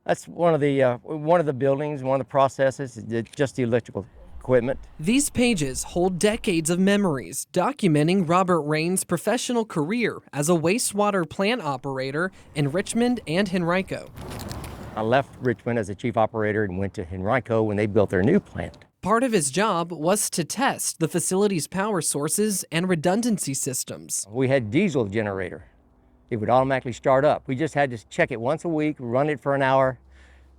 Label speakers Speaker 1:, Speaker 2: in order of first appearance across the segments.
Speaker 1: That's one of the buildings, one of the processes, just the electrical equipment.
Speaker 2: These pages hold decades of memories documenting Robert Rain's professional career as a wastewater plant operator in Richmond and Henrico.
Speaker 1: I left Richmond as a chief operator and went to Henrico when they built their new plant.
Speaker 2: Part of his job was to test the facility's power sources and redundancy systems.
Speaker 1: We had diesel generator. It would automatically start up. We just had to check it once a week, run it for an hour,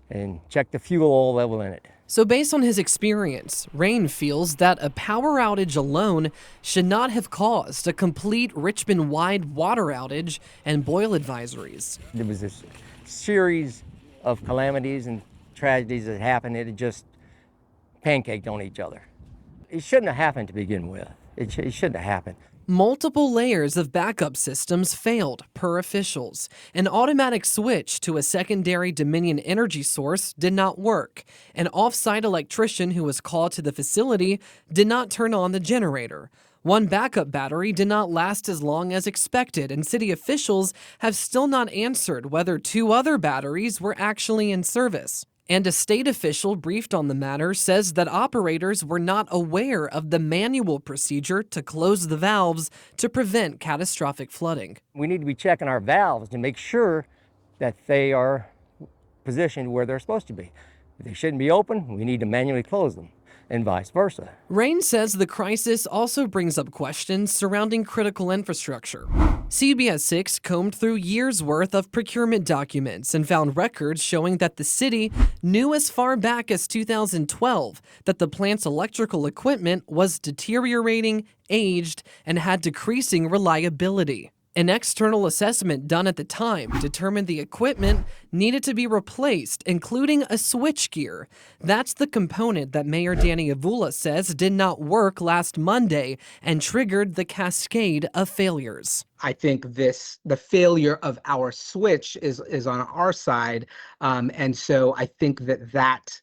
Speaker 1: and check the fuel oil level in it.
Speaker 2: So based on his experience, Rain feels that a power outage alone should not have caused a complete Richmond-wide water outage and boil advisories.
Speaker 1: There was this series of calamities and tragedies that happened. It had just pancaked on each other. It shouldn't have happened to begin with. It shouldn't have happened.
Speaker 2: Multiple layers of backup systems failed, per officials. An automatic switch to a secondary Dominion energy source did not work. An off-site electrician who was called to the facility did not turn on the generator. One backup battery did not last as long as expected, and city officials have still not answered whether 2 other batteries were actually in service. And a state official briefed on the matter says that operators were not aware of the manual procedure to close the valves to prevent catastrophic flooding.
Speaker 1: We need to be checking our valves to make sure that they are positioned where they're supposed to be. If they shouldn't be open, we need to manually close them, and vice versa.
Speaker 2: Rain says the crisis also brings up questions surrounding critical infrastructure. CBS 6 combed through years' worth of procurement documents and found records showing that the city knew as far back as 2012 that the plant's electrical equipment was deteriorating, aged, and had decreasing reliability. An external assessment done at the time determined the equipment needed to be replaced, including a switchgear. That's the component that Mayor Danny Avula says did not work last Monday and triggered the cascade of failures.
Speaker 3: I think the failure of our switch is on our side, and so I think that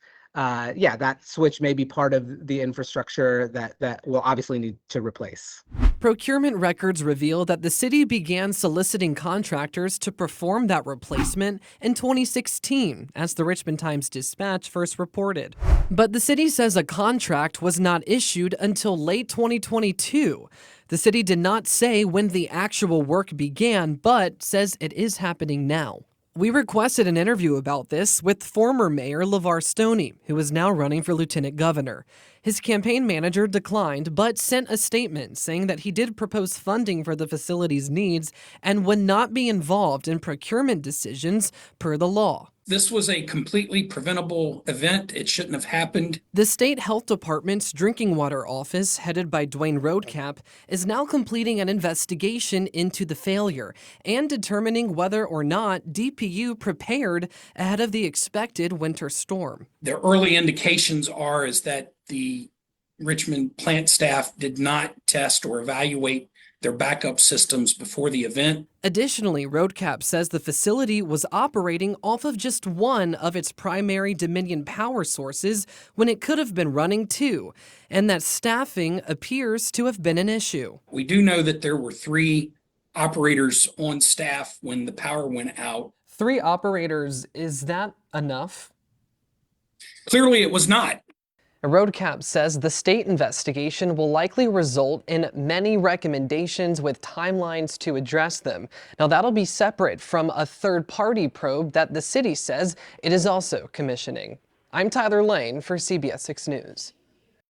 Speaker 3: switch may be part of the infrastructure that we'll obviously need to replace.
Speaker 2: Procurement records reveal that the city began soliciting contractors to perform that replacement in 2016, as the Richmond Times-Dispatch first reported. But the city says a contract was not issued until late 2022. The city did not say when the actual work began, but says it is happening now. We requested an interview about this with former Mayor LeVar Stoney, who is now running for lieutenant governor. His campaign manager declined, but sent a statement saying that he did propose funding for the facility's needs and would not be involved in procurement decisions per the law.
Speaker 4: This was a completely preventable event. It shouldn't have happened.
Speaker 2: The state health department's drinking water office, headed by Dwayne Roadcap, is now completing an investigation into the failure and determining whether or not DPU prepared ahead of the expected winter storm.
Speaker 4: The early indications is that the Richmond plant staff did not test or evaluate their backup systems before the event.
Speaker 2: Additionally, Roadcap says the facility was operating off of just one of its primary Dominion power sources when it could have been running 2, and that staffing appears to have been an issue.
Speaker 4: We do know that there were 3 operators on staff when the power went out.
Speaker 2: 3 operators, is that enough?
Speaker 4: Clearly it was not.
Speaker 2: Roadcap says the state investigation will likely result in many recommendations with timelines to address them. Now, that'll be separate from a third-party probe that the city says it is also commissioning. I'm Tyler Lane for CBS 6 News.